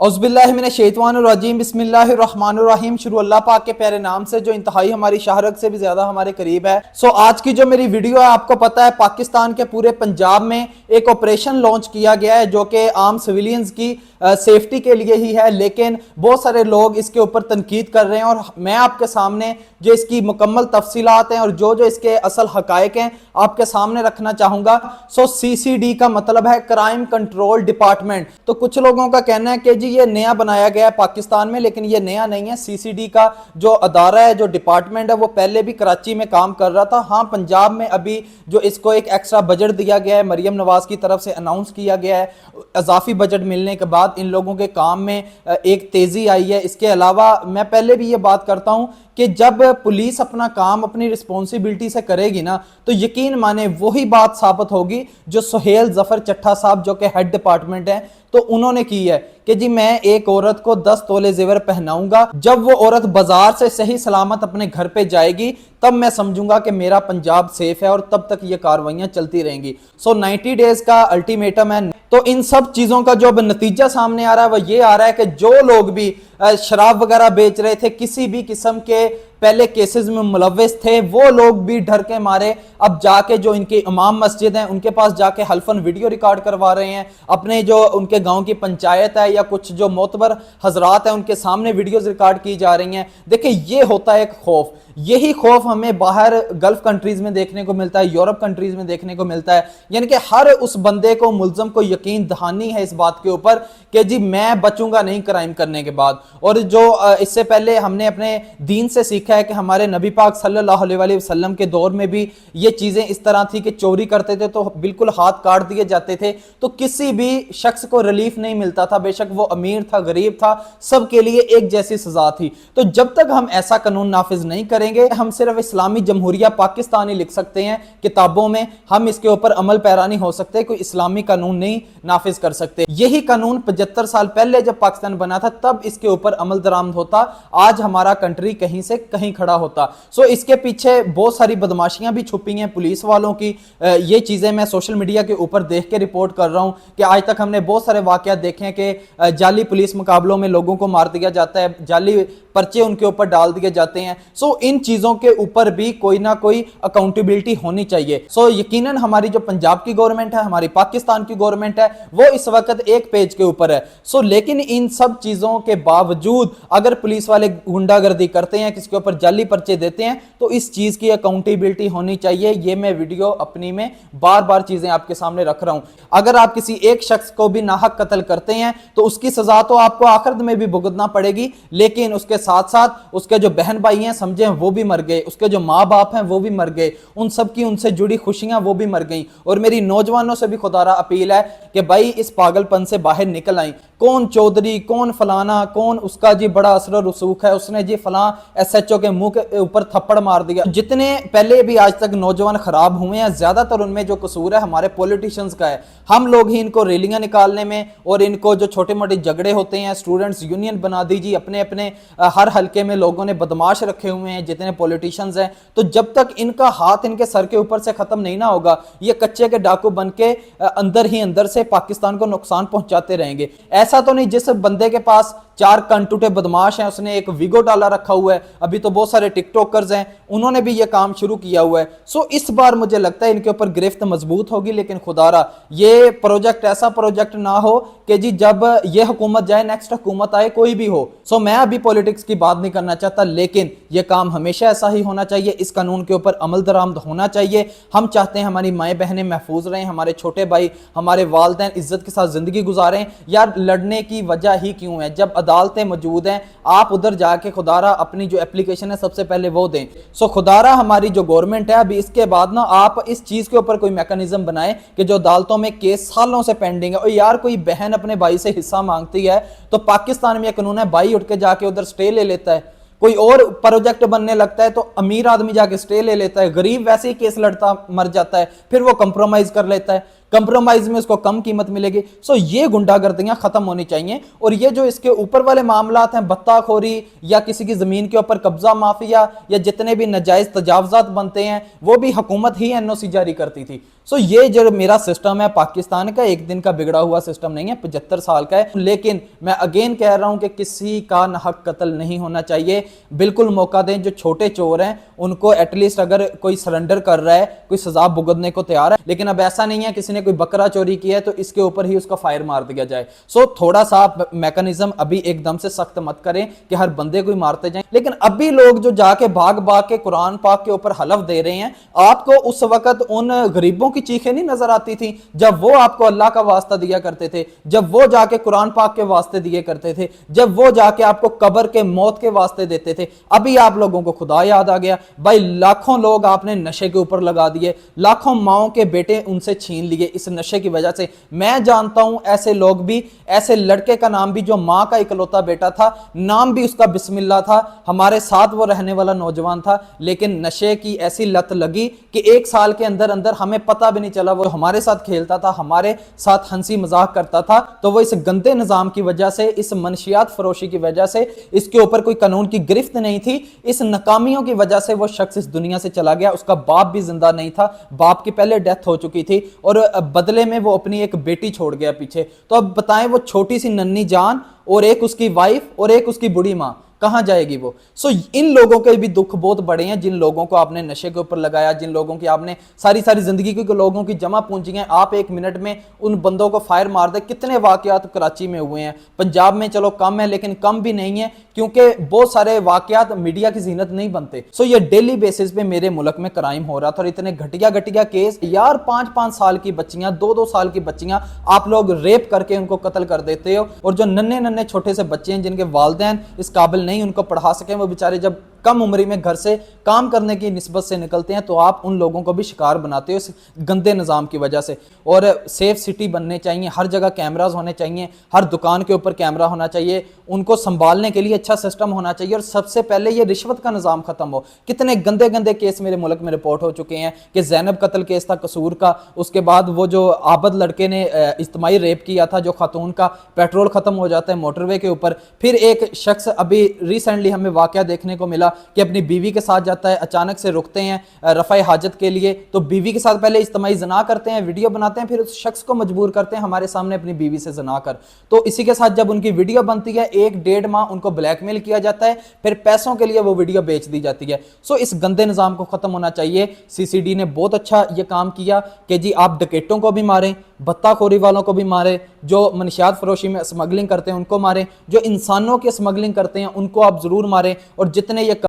औज़ुबिल्लाहिमिनश्शैतानिर्रजीम बिस्मिल्लाहिर्रहमानिर्रहीम। शुरू अल्लाह पाक के प्यारे नाम से जो इंतहाई हमारी शाहरग से भी ज्यादा हमारे करीब है। आज की जो मेरी वीडियो है, आपको पता है पाकिस्तान के पूरे पंजाब में एक ऑपरेशन लॉन्च किया गया है जो कि आम सिविलियंस की सेफ्टी के लिए ही है, लेकिन बहुत सारे लोग इसके ऊपर तनकीद कर रहे हैं और मैं आपके सामने जो इसकी मुकम्मल तफसीलात हैं और जो जो इसके असल हकायक हैं आपके सामने रखना चाहूंगा। CCD का मतलब है क्राइम कंट्रोल डिपार्टमेंट। तो कुछ लोगों का कहना है कि जी ये नया बनाया गया है पाकिस्तान में, लेकिन ये नया नहीं है। CCD का जो अदारा है, जो डिपार्टमेंट है, वो पहले भी कराची में काम कर रहा था। हाँ, पंजाब में अभी जो इसको एक एक्स्ट्रा बजट दिया गया है, मरियम नवाज की तरफ से अनाउंस किया गया है, इजाफी बजट मिलने के बाद इन लोगों के काम में एक तेजी आई है। इसके अलावा मैं पहले भी ये बात करता हूं कि जब पुलिस अपना काम अपनी रिस्पॉन्सिबिलिटी से करेगी ना, तो यकीन माने वही बात साबित होगी जो सुहेल जफर चट्टा साहब जो कि हेड डिपार्टमेंट है, तो उन्होंने की है कि जी मैं एक औरत को 10 तोले जेवर पहनाऊंगा, जब वो औरत बाजार से सही सलामत अपने घर पे जाएगी तब मैं समझूंगा कि मेरा पंजाब सेफ है, और तब तक ये कार्रवाइयां चलती रहेंगी। 90 डेज का अल्टीमेटम है। तो इन सब चीजों का जो अब नतीजा सामने आ रहा है वह ये आ रहा है कि जो लोग भी शराब वगैरह बेच रहे थे, किसी भी किस्म के पहले केसेस में मुलव्वस थे, वो लोग भी डर के मारे अब जाके जो इनके इमाम मस्जिद हैं उनके पास जाके हल्फन वीडियो रिकॉर्ड करवा रहे हैं। अपने जो उनके गांव की पंचायत है या कुछ जो मोतबर हजरात हैं उनके सामने वीडियोस रिकॉर्ड की जा रही हैं। देखिए, ये होता है एक खौफ। यही खौफ हमें बाहर गल्फ कंट्रीज में देखने को मिलता है, यूरोप कंट्रीज में देखने को मिलता है। यानी कि हर उस बंदे को, मुल्जम को यकीन दहानी है इस बात के ऊपर कि जी मैं बचूंगा नहीं क्राइम करने के बाद। और जो इससे पहले हमने अपने दीन से सीखा है कि हमारे नबी पाक सल्लल्लाहु अलैहि वसल्लम के दौर में भी ये चीजें इस तरह थी कि चोरी करते थे तो बिल्कुल हाथ काट दिए जाते थे, तो किसी भी शख्स को रिलीफ नहीं मिलता था, बेशक वो अमीर था गरीब था, सबके लिए एक जैसी सजा थी। तो जब तक हम ऐसा कानून नाफिज नहीं करेंगे, हम सिर्फ इस्लामी जमहूरिया पाकिस्तान ही लिख सकते हैं किताबों में, हम इसके ऊपर अमल पैरा नहीं हो सकते, कोई इस्लामी कानून नहीं नाफिज कर सकते। यही कानून 75 साल पहले जब पाकिस्तान बना था तब इसके ऊपर अमल दरामद होता, आज हमारा कंट्री कहीं से कहीं खड़ा होता। इसके पीछे बहुत सारी बदमाशियां भी छुपी हैं पुलिस वालों की। ये चीजें मैं सोशल मीडिया के ऊपर देख के रिपोर्ट कर रहा हूं कि आज तक हमने बहुत सारे वाकयात देखे हैं कि जाली पुलिस मुकाबलों में लोगों को मार दिया जाता है, जाली पर्चे उनके ऊपर डाल दिए जाते हैं। इन चीजों के ऊपर भी कोई ना कोई अकाउंटेबिलिटी होनी चाहिए। यकीनन हमारी जो पंजाब की गवर्नमेंट है, हमारी पाकिस्तान की गवर्नमेंट है, वो इस वक्त एक पेज के ऊपर है। लेकिन इन सब चीजों के बावजूद अगर पुलिस वाले गुंडागर्दी करते हैं, किसी के ऊपर जाली पर्चे देते हैं, तो इस चीज की अकाउंटेबिलिटी होनी चाहिए। ये मैं वीडियो अपनी में बार बार चीजें आपके सामने रख रहा हूं। अगर आप किसी एक शख्स को भी नाहक कत्ल करते हैं तो उसकी सजा तो आपको आखिरत में भी भुगतना पड़ेगी, लेकिन उसके साथ साथ उसके जो बहन भाई हैं समझे वो भी मर गए, उसके जो माँ बाप हैं वो भी मर गए, उन सब की उनसे जुड़ी खुशियां वो भी मर गई। और मेरी नौजवानों से भी खुदारा अपील है कि भाई इस पागलपन से बाहर निकल आए। कौन चौधरी, कौन फलाना, कौन उसका जी बड़ा असर रसूख है, उसने जी फलां SHO के मुंह के ऊपर थप्पड़ मार दिया। जितने पहले भी आज तक नौजवान खराब हुए हैं, ज्यादातर उनमें जो कसूर है हमारे पॉलिटिशियंस का है। हम लोग ही इनको रैलियां निकालने में और इनको जो छोटे मोटे झगड़े होते हैं, स्टूडेंट्स यूनियन बना दीजिए, अपने अपने हर हल्के में लोगों ने बदमाश रखे हुए हैं जितने पॉलिटिशियंस हैं। तो जब तक इनका हाथ इनके सर के ऊपर से खत्म नहीं ना होगा, ये कच्चे के डाकू बन के अंदर ही अंदर से पाकिस्तान को नुकसान पहुंचाते रहेंगे। ऐसा तो नहीं जिस बंदे के पास 4 कनटूटे बदमाश हैं, उसने एक वीगो डाला रखा हुआ है, अभी तो बहुत सारे टिकटॉकर्स हैं उन्होंने भी ये काम शुरू किया हुआ है। इस बार मुझे लगता है इनके ऊपर गिरफ्त मजबूत होगी, लेकिन खुदारा ये प्रोजेक्ट ऐसा प्रोजेक्ट ना हो कि जी जब ये हुकूमत जाए नेक्स्ट हुकूमत आए कोई भी हो। मैं अभी पॉलिटिक्स की बात नहीं करना चाहता, लेकिन यह काम हमेशा ऐसा ही होना चाहिए। इस कानून के ऊपर अमल दरामद होना चाहिए। हम चाहते हैं हमारी माएँ बहनें महफूज रहें, हमारे छोटे भाई, हमारे वालिदैन इज्जत के साथ जिंदगी गुजारें। यार लड़ने की वजह ही क्यों है? जब अदालतें मौजूद हैं, आप उधर जाके खुदारा अपनी जो एप्लीकेशन है सबसे पहले वो दें। खुदारा हमारी जो गवर्नमेंट है अभी इसके बाद ना आप इस चीज के ऊपर कोई मैकेनिज्म बनाए कि जो अदालतों में केस सालों से पेंडिंग है, और यार कोई बहन अपने भाई से हिस्सा मांगती है तो पाकिस्तान में यह कानून है, भाई उठ के जाके उधर स्टे ले लेता है। कोई और प्रोजेक्ट बनने लगता है तो अमीर आदमी जाके स्टे ले लेता है, गरीब वैसे ही केस लड़ता मर जाता है, फिर वो कंप्रोमाइज कर लेता है। कंप्रोमाइज में उसको कम कीमत मिलेगी। सो ये गुंडागर्दियां खत्म होनी चाहिए। और ये जो इसके ऊपर वाले मामलात हैं, बत्ताखोरी या किसी की जमीन के ऊपर कब्जा माफिया या जितने भी नाजायज तजावजात बनते हैं, वो भी हुकूमत ही एनओसी जारी करती थी। सो ये जो मेरा सिस्टम है पाकिस्तान का, एक दिन का बिगड़ा हुआ सिस्टम नहीं है, 75 साल का है। लेकिन मैं अगेन कह रहा हूं कि किसी का नाहक कत्ल नहीं होना चाहिए। बिल्कुल मौका दें, जो छोटे चोर हैं उनको एटलीस्ट, अगर कोई सरेंडर कर रहा है, कोई सजा भुगतने को तैयार है। लेकिन अब ऐसा नहीं है किसी ने कोई बकरा चोरी किया है तो इसके ऊपर ही उसका फायर मार दिया जाए। सो थोड़ा सा मैकेनिज्म अभी एकदम से सख्त मत करें कि हर बंदे को ही मारते जाएं। लेकिन अभी लोग जो जाके भाग भाग के कुरान पाक के ऊपर हलफ दे रहे हैं, आपको उस वक्त उन गरीबों की चीखें नहीं नजर आती थी जब वो आपको अल्लाह का वास्ता दिया करते थे, जब वो जाके कुरान पाक के वास्ते दिए करते थे, जब वो जाके आपको कब्र के मौत के वास्ते देते थे। अभी आप लोगों को खुदा याद आ गया। भाई लाखों लोग आपने नशे के ऊपर लगा दिए, लाखों माओं के बेटे उनसे छीन लिए इस नशे की वजह से। मैं जानता हूं ऐसे लोग भी, ऐसे लड़के का नाम भी जो मां का इकलौता बेटा था, नाम भी उसका बिस्मिल्लाह था, हमारे साथ वो रहने वाला नौजवान था, लेकिन नशे की ऐसी लत लगी कि 1 साल के अंदर अंदर हमें पता भी नहीं चला वो हमारे साथ खेलता था, हमारे साथ हंसी मजाक करता था। तो वो इस गंदे निजाम की वजह से, इस मनशियात फरोशी की वजह से, इसके ऊपर कोई कानून की गिरफ्त नहीं थी, इस नाकामियों की वजह से वो शख्स इस दुनिया से चला गया। उसका बाप भी जिंदा नहीं था, बाप की पहले डेथ हो चुकी थी और बदले में वो अपनी एक बेटी छोड़ गया पीछे। तो अब बताएं, वो छोटी सी नन्ही जान और एक उसकी वाइफ और एक उसकी बुढ़ी मां, कहां जाएगी वो। सो इन लोगों के भी दुख बहुत बड़े हैं, जिन लोगों को आपने नशे के ऊपर लगाया, जिन लोगों की आपने सारी सारी जिंदगी के लोगों की जमा पूंजी है, आप 1 मिनट में उन बंदों को फायर मार दे। कितने वाकयात कराची में हुए हैं, पंजाब में चलो कम है लेकिन कम भी नहीं है, क्योंकि बहुत सारे वाकयात मीडिया की जीनत नहीं बनते। सो ये डेली बेसिस पे मेरे मुल्क में क्राइम हो रहा था और इतने घटिया घटिया केस यार, 5-5 साल की बच्चियां, 2-2 साल की बच्चियां आप लोग रेप करके उनको कत्ल कर देते हो। और जो नन्हे नन्हे छोटे से बच्चे हैं जिनके वालिदैन इस काबिल नहीं उनको पढ़ा सके, वो बेचारे जब कम उम्र में घर से काम करने की निस्बत से निकलते हैं, तो आप उन लोगों को भी शिकार बनाते हो इस गंदे निज़ाम की वजह से। और सेफ सिटी बनने चाहिए, हर जगह कैमराज होने चाहिए, हर दुकान के ऊपर कैमरा होना चाहिए, उनको संभालने के लिए अच्छा सिस्टम होना चाहिए। और सबसे पहले ये रिश्वत का निज़ाम खत्म हो। कितने गंदे गंदे केस मेरे मुल्क में रिपोर्ट हो चुके हैं कि जैनब कत्ल केस था कसूर का, उसके बाद वो जो आबद लड़के ने इज्तिमाई रेप किया था, जो खातून का पेट्रोल खत्म हो जाता है मोटरवे के ऊपर। फिर एक शख्स अभी रिसेंटली हमें वाकया देखने को मिला कि अपनी बीवी के साथ जाता है, अचानक से रुकते हैं रफ़ाए हाजत के लिए, तो बीवी के साथ पहले इज्तिमाई जना करते हैं, वीडियो बनाते हैं, फिर उस शख्स को मजबूर करते हैं हमारे सामने अपनी बीवी से जना कर। तो इसी के साथ जब उनकी वीडियो बनती है, 1-1.5 माह उनको ब्लैकमेल किया जाता है, फिर पैसों के लिए वो वीडियो बेच दी जाती है। सो इस गंदे निज़ाम को खत्म होना चाहिए। सीसीडी ने बहुत अच्छा ये काम किया कि जी आप डकैतों को भी मारें, बत्ताखोरी वालों को भी मारें, जो मनशियात फरोशी में स्मगलिंग करते हैं उनको मारें, जो इंसानों की स्मगलिंग करते हैं उनको आप जरूर मारें। और जितने ये